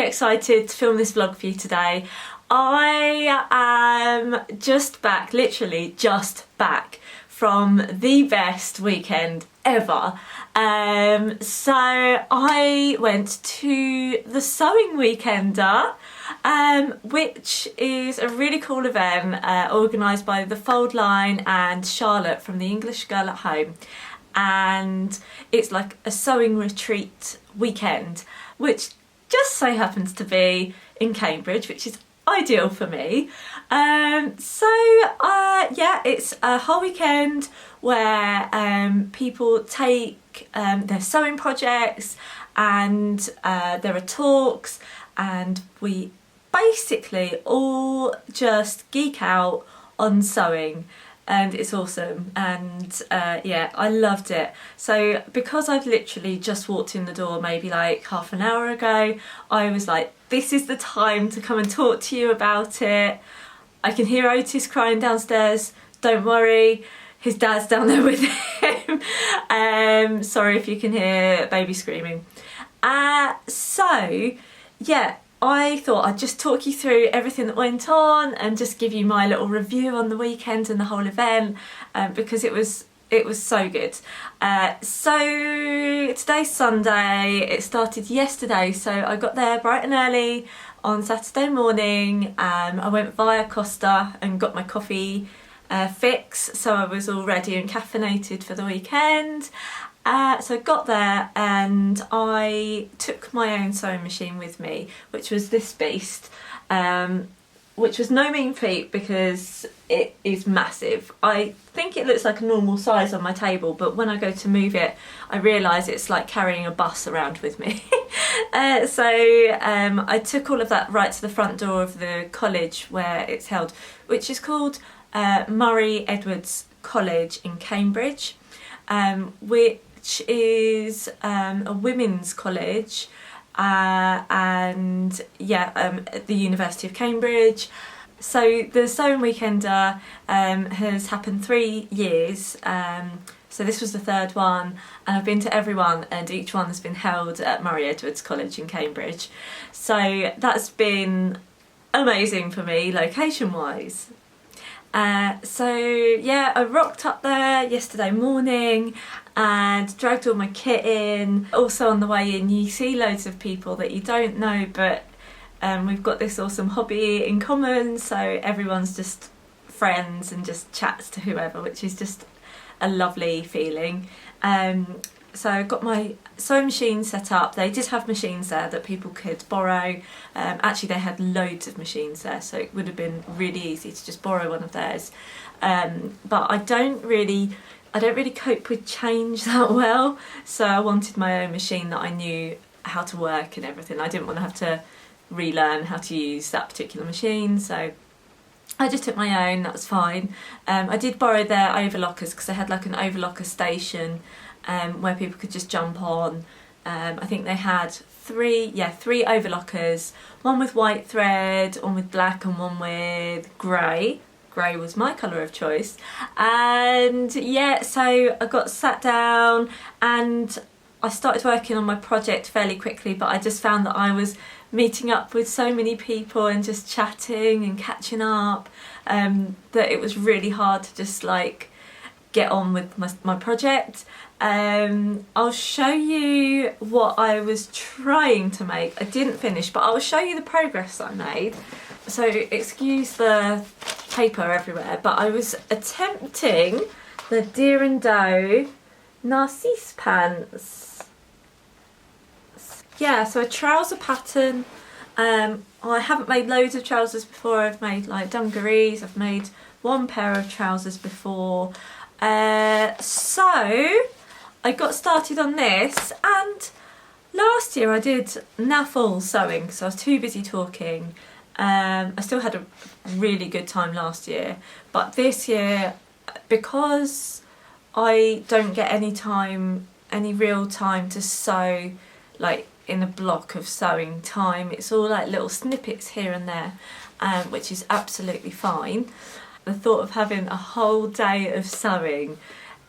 excited to film this vlog for you today. I am just back, literally just back from the best weekend ever. So I went to the Sewing Weekender, which is a really cool event organised by the Fold Line and Charlotte from the English Girl at Home. And it's like a sewing retreat weekend, which just so happens to be in Cambridge, which is ideal for me. Yeah, it's a whole weekend where people take their sewing projects, and there are talks, and we basically all just geek out on sewing. And it's awesome, and yeah, I loved it. So because I've literally just walked in the door maybe like half an hour ago, I was like, this is the time to come and talk to you about it. I can hear Otis crying downstairs, don't worry, his dad's down there with him. Sorry if you can hear baby screaming. So yeah, I thought I'd just talk you through everything that went on and just give you my little review on the weekend and the whole event, because it was so good. So today's Sunday, it started yesterday, so I got there bright and early on Saturday morning. I went via Costa and got my coffee fix, so I was all ready and caffeinated for the weekend. So I got there and I took my own sewing machine with me, which was this beast, which was no mean feat because it is massive. I think it looks like a normal size on my table, but when I go to move it, I realise it's like carrying a bus around with me. I took all of that right to the front door of the college where it's held, which is called Murray Edwards College in Cambridge, which is a women's college, and yeah, at the University of Cambridge. So the Sewing Weekender has happened 3 years, so this was the third one, and I've been to every one, and each one has been held at Murray Edwards College in Cambridge. So that's been amazing for me location wise. So yeah, I rocked up there yesterday morning and dragged all my kit in. Also on the way in you see loads of people that you don't know, but we've got this awesome hobby in common, so everyone's just friends and just chats to whoever, which is just a lovely feeling. So I got my sewing machine set up. They did have machines there that people could borrow. Actually, they had loads of machines there, so it would have been really easy to just borrow one of theirs. But I don't really cope with change that well, so I wanted my own machine that I knew how to work and everything. I didn't want to have to relearn how to use that particular machine, so I just took my own. That was fine. I did borrow their overlockers because they had like an overlocker station where people could just jump on. I think they had three overlockers, one with white thread, one with black, and one with grey. Grey was my colour of choice. And yeah, so I got sat down and I started working on my project fairly quickly, but I just found that I was meeting up with so many people and just chatting and catching up, that it was really hard to just like get on with my project. I'll show you what I was trying to make. I didn't finish, but I'll show you the progress I made. So excuse the paper everywhere, but I was attempting the Deer and Doe Narcisse pants. Yeah, so a trouser pattern. I haven't made loads of trousers before. I've made like dungarees, I've made one pair of trousers before. So I got started on this, and last year I did naff all sewing because I was too busy talking. I still had a really good time last year, but this year, because I don't get any real time to sew like in a block of sewing time, it's all like little snippets here and there, which is absolutely fine. The thought of having a whole day of sewing,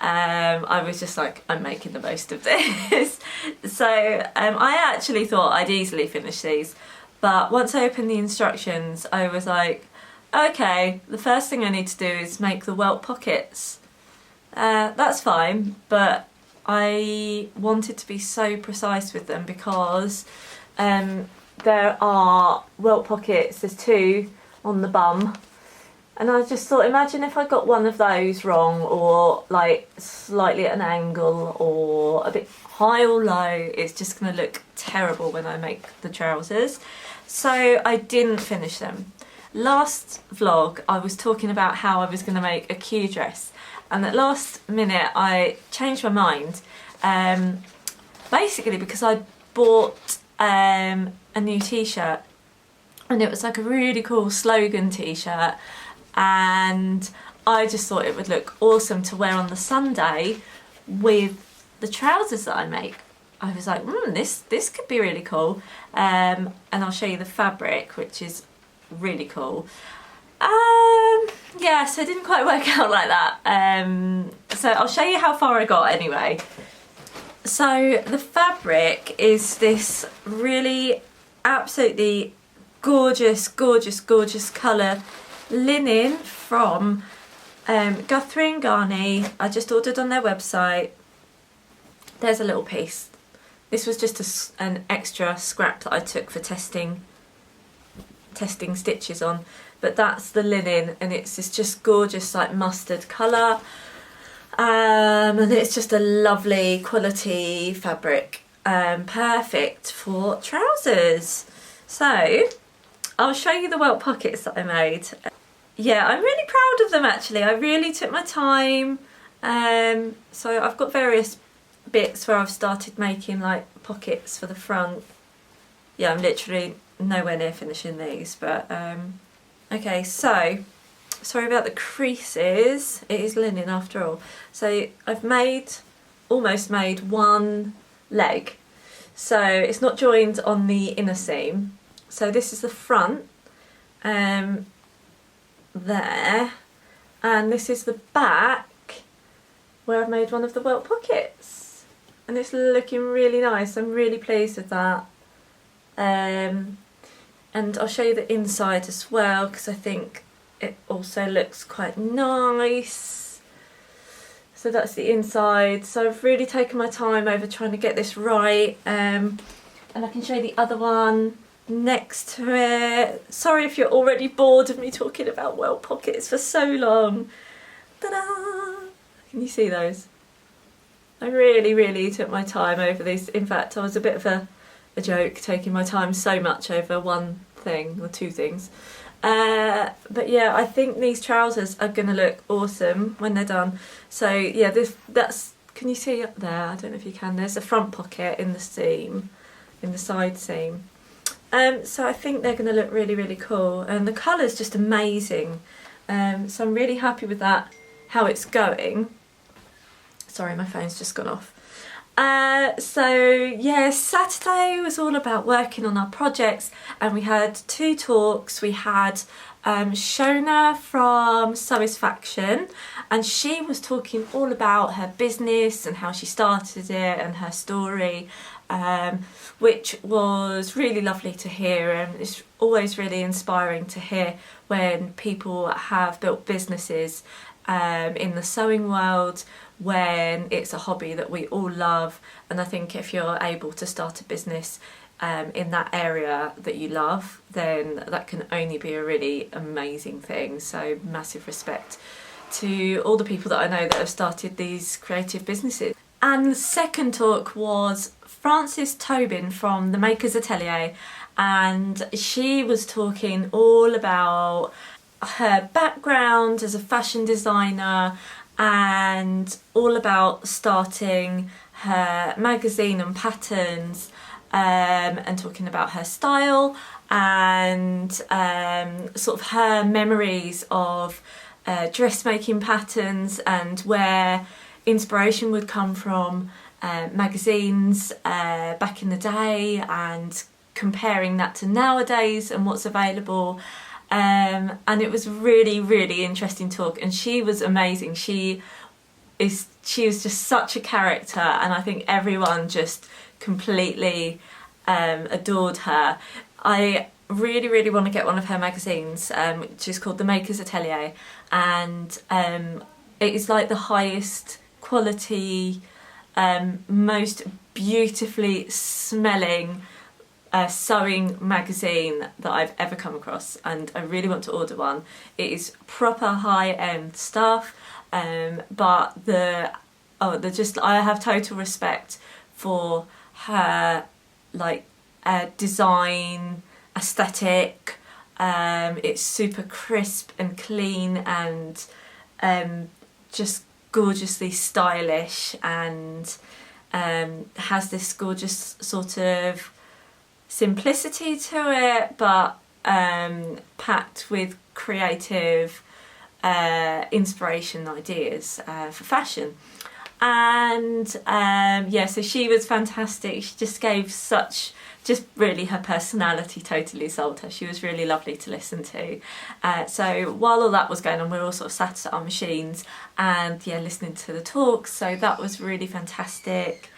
I was just like, I'm making the most of this. So I actually thought I'd easily finish these, But once I opened the instructions, I was like, okay, the first thing I need to do is make the welt pockets. That's fine, but I wanted to be so precise with them because there are welt pockets, there's 2 on the bum, and I just thought, imagine if I got one of those wrong, or like slightly at an angle, or a bit high or low, it's just going to look terrible when I make the trousers. So I didn't finish them. Last vlog I was talking about how I was going to make a Q dress, and at last minute I changed my mind, basically because I bought a new t-shirt, and it was like a really cool slogan t-shirt, and I just thought it would look awesome to wear on the Sunday with the trousers that I make. I was like, this could be really cool, and I'll show you the fabric, which is really cool. Yeah, so it didn't quite work out like that, so I'll show you how far I got anyway. So the fabric is this really absolutely gorgeous colour linen from Guthrie and Garney. I just ordered on their website. There's a little piece. This was just an extra scrap that I took for testing stitches on, but that's the linen, and it's this just gorgeous like mustard colour, and it's just a lovely quality fabric, perfect for trousers. So I'll show you the welt pockets that I made. Yeah, I'm really proud of them actually. I really took my time. So I've got various bits where I've started making like pockets for the front. Yeah, I'm literally nowhere near finishing these, but okay, so sorry about the creases, it is linen after all. So I've almost made one leg, so it's not joined on the inner seam. So this is the front there, and this is the back where I've made one of the welt pockets, and it's looking really nice. I'm really pleased with that. And I'll show you the inside as well, because I think it also looks quite nice. So that's the inside. So I've really taken my time over trying to get this right, and I can show you the other one next to it. Sorry if you're already bored of me talking about welt pockets for so long. Ta-da! Can you see those? I really took my time over these. In fact, I was a bit of a joke taking my time so much over one thing or 2 things. But yeah, I think these trousers are going to look awesome when they're done. So yeah, that's, can you see up there? I don't know if you can. There's a front pocket in the seam, in the side seam. So I think they're going to look really cool, and the colour's just amazing. So I'm really happy with that, how it's going. Sorry, my phone's just gone off. So yeah, Saturday was all about working on our projects, and we had 2 talks. We had Shona from Satisfaction, and she was talking all about her business and how she started it and her story, which was really lovely to hear, and it's always really inspiring to hear when people have built businesses in the sewing world, when it's a hobby that we all love. And I think if you're able to start a business in that area that you love, then that can only be a really amazing thing. So massive respect to all the people that I know that have started these creative businesses. And the second talk was Frances Tobin from the Makers Atelier, and she was talking all about her background as a fashion designer and all about starting her magazine and patterns, and talking about her style and sort of her memories of dressmaking patterns and where inspiration would come from, magazines back in the day, and comparing that to nowadays and what's available. And it was really interesting talk, and she was amazing. She was just such a character, and I think everyone just completely adored her. I really want to get one of her magazines, which is called The Maker's Atelier, and it is like the highest quality, most beautifully smelling sewing magazine that I've ever come across, and I really want to order one. It is proper high-end stuff, but I have total respect for her like design aesthetic. It's super crisp and clean and just gorgeously stylish, and has this gorgeous sort of simplicity to it, but packed with creative inspiration ideas for fashion. And so she was fantastic. She just gave just really, her personality totally sold her. She was really lovely to listen to. So while all that was going on, we were all sort of sat at our machines and listening to the talks. So that was really fantastic.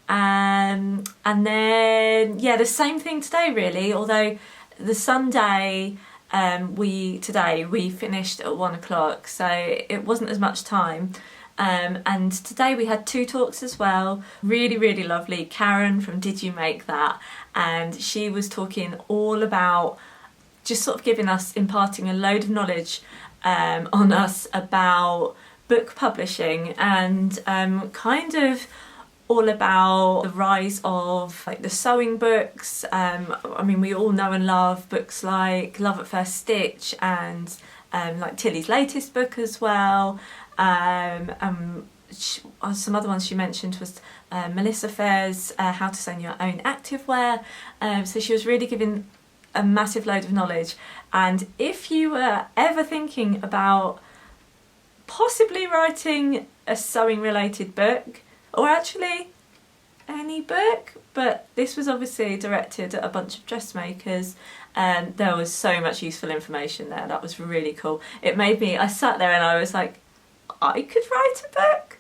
And then the same thing today really, although the Sunday we finished at 1 o'clock, so it wasn't as much time. And today we had 2 talks as well, really lovely. Karen from Did You Make That, and she was talking all about just sort of imparting a load of knowledge on us about book publishing, and kind of all about the rise of like the sewing books. I mean, we all know and love books like Love at First Stitch, and like Tilly's latest book as well. Some other ones she mentioned was Melissa Fair's How to Sew Your Own Activewear. So she was really giving a massive load of knowledge. And if you were ever thinking about possibly writing a sewing related book, or actually any book, but this was obviously directed at a bunch of dressmakers, and there was so much useful information there. That was really cool. It made me, I sat there and I was like, I could write a book?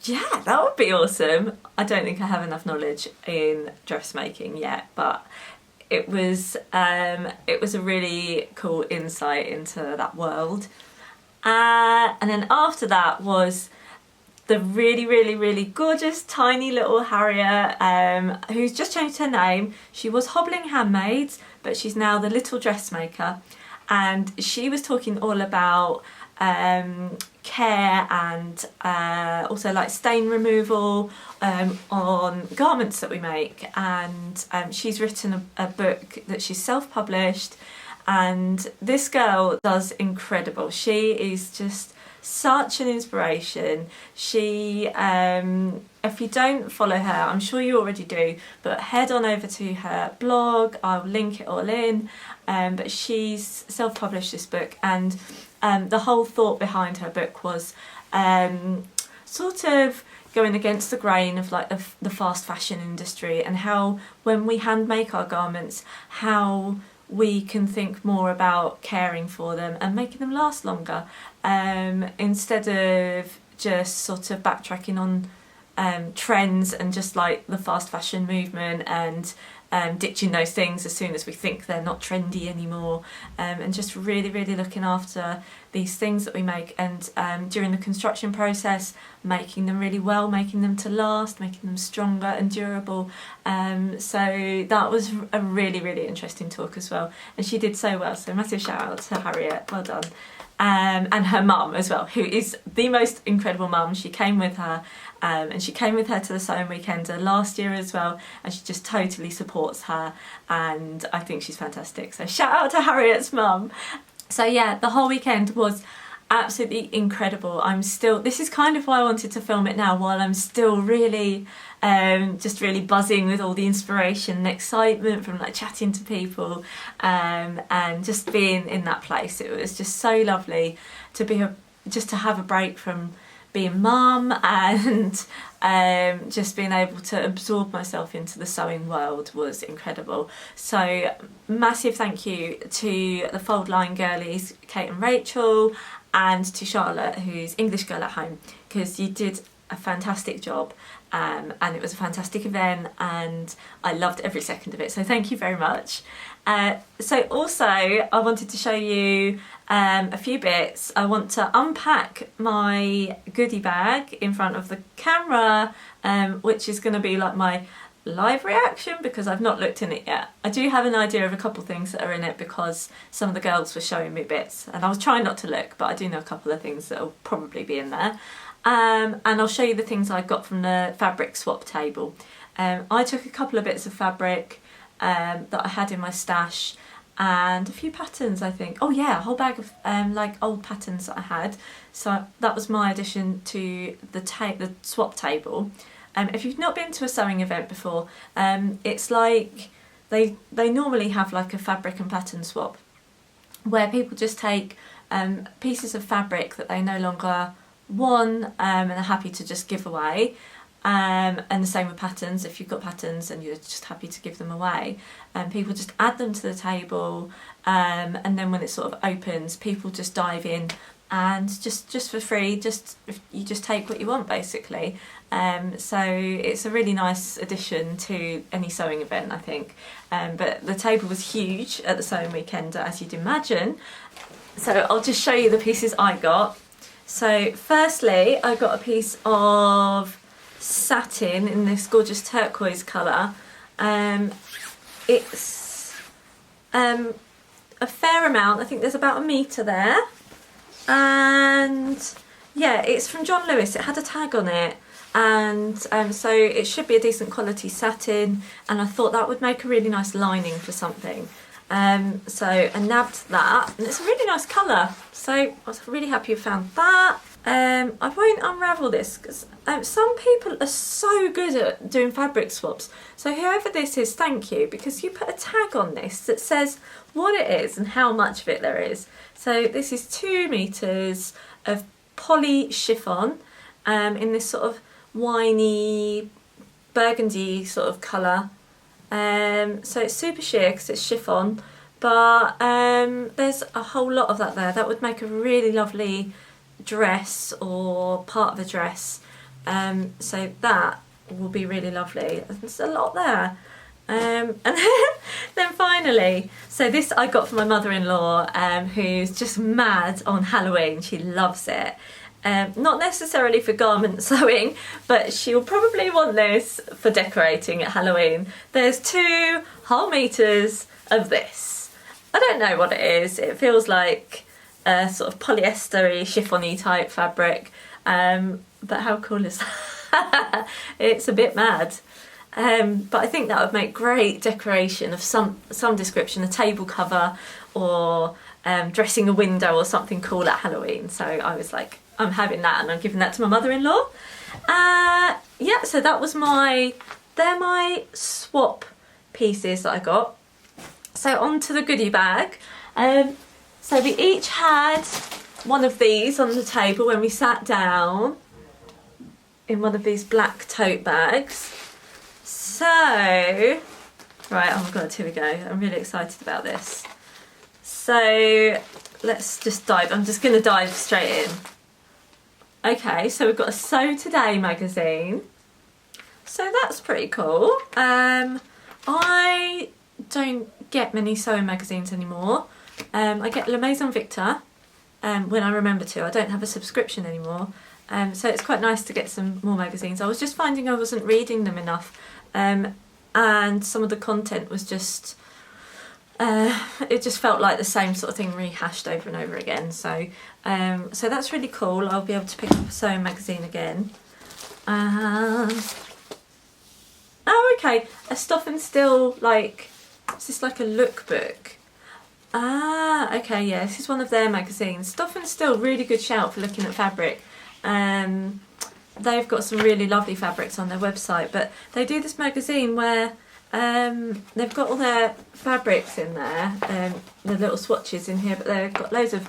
Yeah, that would be awesome. I don't think I have enough knowledge in dressmaking yet, but it was a really cool insight into that world. And then after that was the really gorgeous tiny little Harriet, who's just changed her name. She was Hobbling Handmaids, but she's now the Little Dressmaker, and she was talking all about care and also like stain removal on garments that we make. And she's written a book that she's self-published, and this girl does incredible. She is just such an inspiration. She, if you don't follow her, I'm sure you already do, but head on over to her blog. I'll link it all in. But she's self-published this book, and the whole thought behind her book was sort of going against the grain of like the fast fashion industry, and how when we hand make our garments, how we can think more about caring for them and making them last longer, instead of just sort of backtracking on trends and just like the fast fashion movement and ditching those things as soon as we think they're not trendy anymore, and just really looking after these things that we make, and during the construction process making them really well, making them to last, making them stronger and durable. So that was a really interesting talk as well, and she did so well, so massive shout out to Harriet, well done. And her mum as well, who is the most incredible mum. She came with her, and she came with her to the Sewing Weekender last year as well, and she just totally supports her, and I think she's fantastic. So shout out to Harriet's mum. So yeah, the whole weekend was absolutely incredible. This is kind of why I wanted to film it now, while I'm still really just really buzzing with all the inspiration and excitement from like chatting to people, and just being in that place. It was just so lovely to just to have a break from being mum, and just being able to absorb myself into the sewing world was incredible. So massive thank you to the Fold Line girlies, Kate and Rachel, and to Charlotte, who's English Girl at Home, because you did a fantastic job, and it was a fantastic event, and I loved every second of it, so thank you very much. So also I wanted to show you a few bits. I want to unpack my goodie bag in front of the camera, which is going to be like my live reaction because I've not looked in it yet. I do have an idea of a couple of things that are in it because some of the girls were showing me bits, and I was trying not to look, but I do know a couple of things that will probably be in there. And I'll show you the things I got from the fabric swap table. I took a couple of bits of fabric that I had in my stash, and a few patterns, I think. Oh yeah, a whole bag of like old patterns that I had. So that was my addition to the swap table. If you've not been to a sewing event before, it's like they normally have like a fabric and pattern swap, where people just take pieces of fabric that they no longer want and are happy to just give away. And the same with patterns. If you've got patterns and you're just happy to give them away, people just add them to the table, and then when it sort of opens, people just dive in and just for free, you just take what you want basically. So it's a really nice addition to any sewing event, I think. But the table was huge at the sewing weekend, as you'd imagine. So I'll just show you the pieces I got. So firstly, I got a piece of satin in this gorgeous turquoise colour. It's a fair amount, I think there's about 1 metre there, and yeah, it's from John Lewis. It had a tag on it, and so it should be a decent quality satin, and I thought that would make a really nice lining for something. So I nabbed that, and it's a really nice colour, so I was really happy I found that. I won't unravel this because some people are so good at doing fabric swaps, so whoever this is, thank you, because you put a tag on this that says what it is and how much of it there is. So this is 2 metres of poly chiffon in this sort of winey burgundy sort of colour. So it's super sheer because it's chiffon, but there's a whole lot of that there. That would make a really lovely dress or part of a dress, so that will be really lovely. There's a lot there. And then finally, so this I got from my mother-in-law, who's just mad on Halloween. She loves it. Not necessarily for garment sewing, but she'll probably want this for decorating at Halloween. There's 2 whole meters of this. I don't know what it is. It feels like a sort of polyester-y, chiffon-y type fabric. But how cool is that? It's a bit mad. But I think that would make great decoration of some description, a table cover, or dressing a window or something cool at Halloween. So I was like, I'm having that, and I'm giving that to my mother-in-law. Yeah, so that was they're my swap pieces that I got. So on to the goodie bag. So we each had one of these on the table when we sat down in one of these black tote bags. So, right, oh my god, here we go. I'm really excited about this. So let's just dive. I'm just going to dive straight in. Okay, so we've got a Sew Today magazine. So that's pretty cool. I don't get many sewing magazines anymore. I get La Maison Victor when I remember to. I don't have a subscription anymore. So it's quite nice to get some more magazines. I was just finding I wasn't reading them enough, and some of the content was just, it just felt like the same sort of thing rehashed over and over again. So so that's really cool. I'll be able to pick up a sewing magazine again. Oh, okay, a Stuff and Still, like, is this like a lookbook? Ah, okay, yeah, this is one of their magazines. Stuff and Still, really good shout for looking at fabric. They've got some really lovely fabrics on their website, but they do this magazine where they've got all their fabrics in there, the little swatches in here, but they've got loads of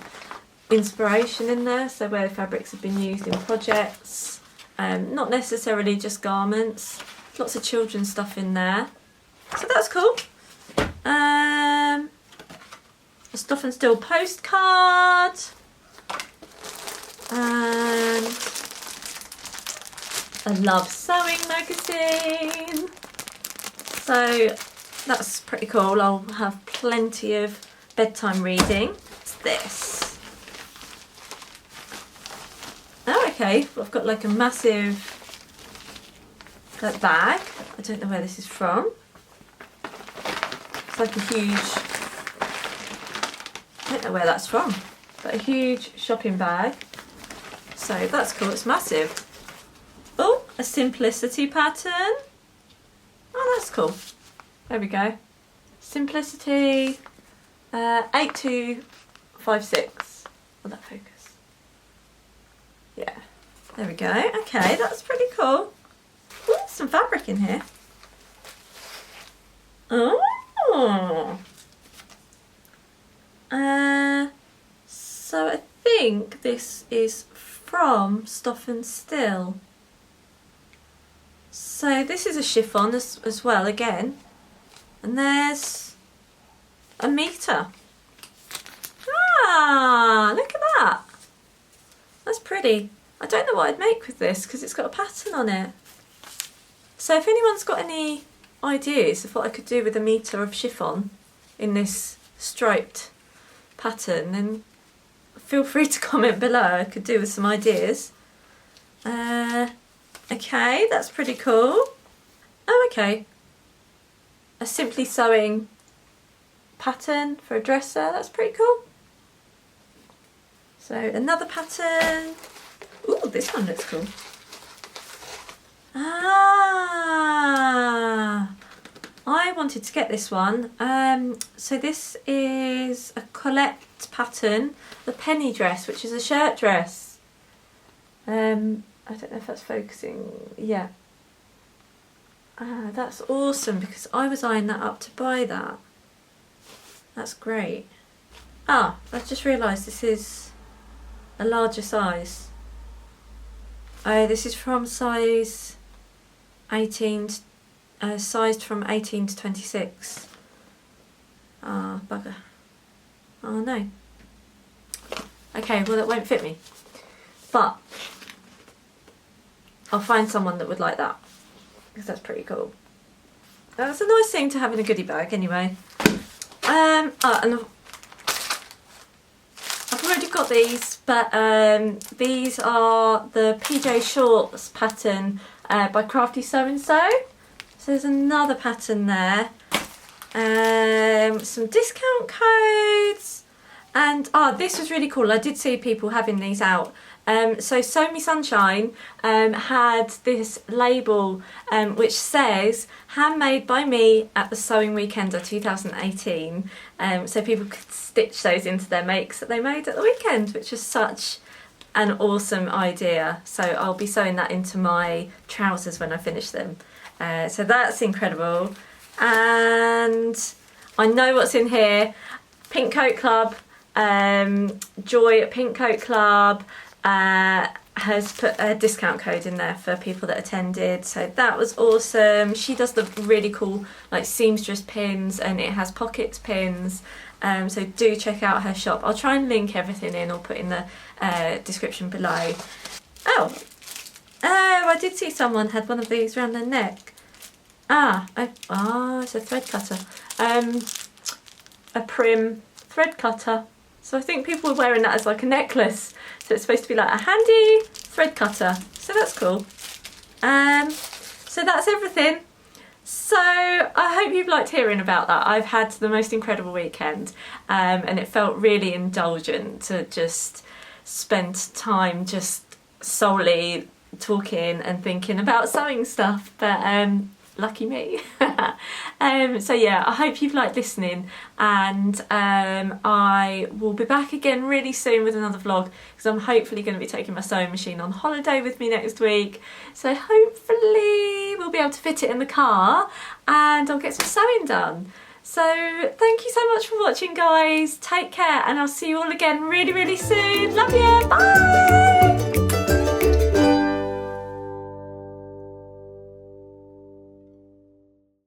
inspiration in there, so where the fabrics have been used in projects, not necessarily just garments, lots of children's stuff in there, so that's cool. A Stuff and Still postcard, and a Love Sewing magazine. So that's pretty cool. I'll have plenty of bedtime reading. What's this? Oh, okay. I've got like a massive bag. I don't know where this is from. It's like a huge, I don't know where that's from, but a huge shopping bag. So that's cool, it's massive. Oh, a simplicity pattern. Oh, that's cool. There we go. Simplicity 8256. Will that focus? Yeah, there we go. Okay, that's pretty cool. Ooh, some fabric in here. Oh. So I think this is from Stuff and Still. So this is a chiffon as well again. And there's a meter. Ah, look at that. That's pretty. I don't know what I'd make with this because it's got a pattern on it. So if anyone's got any ideas of what I could do with a meter of chiffon in this striped pattern, then feel free to comment below. I could do with some ideas. Okay, that's pretty cool. Oh, okay. A Simply Sewing pattern for a dresser. That's pretty cool. So another pattern. Ooh, this one looks cool. Ah, I wanted to get this one. So this is a Colette pattern, the penny dress, which is a shirt dress. I don't know if that's focusing. Yeah. That's awesome because I was eyeing that up to buy that. That's great. Ah, I've just realised this is a larger size. Oh, this is from size 18, sized from 18 to 26. Ah, bugger. Oh no. Okay, well that won't fit me. But I'll find someone that would like that, because that's pretty cool. That's a nice thing to have in a goodie bag anyway. And I've already got these, but these are the PJ Shorts pattern by Crafty So and So. So there's another pattern there. Some discount codes. And this was really cool. I did see people having these out. So Sew Me Sunshine had this label which says handmade by me at the Sewing Weekender 2018. So people could stitch those into their makes that they made at the weekend, which was such an awesome idea. So I'll be sewing that into my trousers when I finish them. So that's incredible. And I know what's in here. Pink Coat Club, Joy at Pink Coat Club has put a discount code in there for people that attended, so that was awesome. She does the really cool like seamstress pins, and it has pocket pins, so do check out her shop. I'll try and link everything in or put in the description below. Oh, I did see someone had one of these around their neck. It's a thread cutter, a prim thread cutter. So I think people were wearing that as like a necklace. So it's supposed to be like a handy thread cutter. So that's cool. So that's everything. So I hope you've liked hearing about that. I've had the most incredible weekend, and it felt really indulgent to just spend time just solely talking and thinking about sewing stuff. But lucky me. So yeah, I hope you've liked listening, and I will be back again really soon with another vlog, because I'm hopefully going to be taking my sewing machine on holiday with me next week. So hopefully we'll be able to fit it in the car and I'll get some sewing done. So thank you so much for watching, guys. Take care, and I'll see you all again really, really soon. Love you. Bye.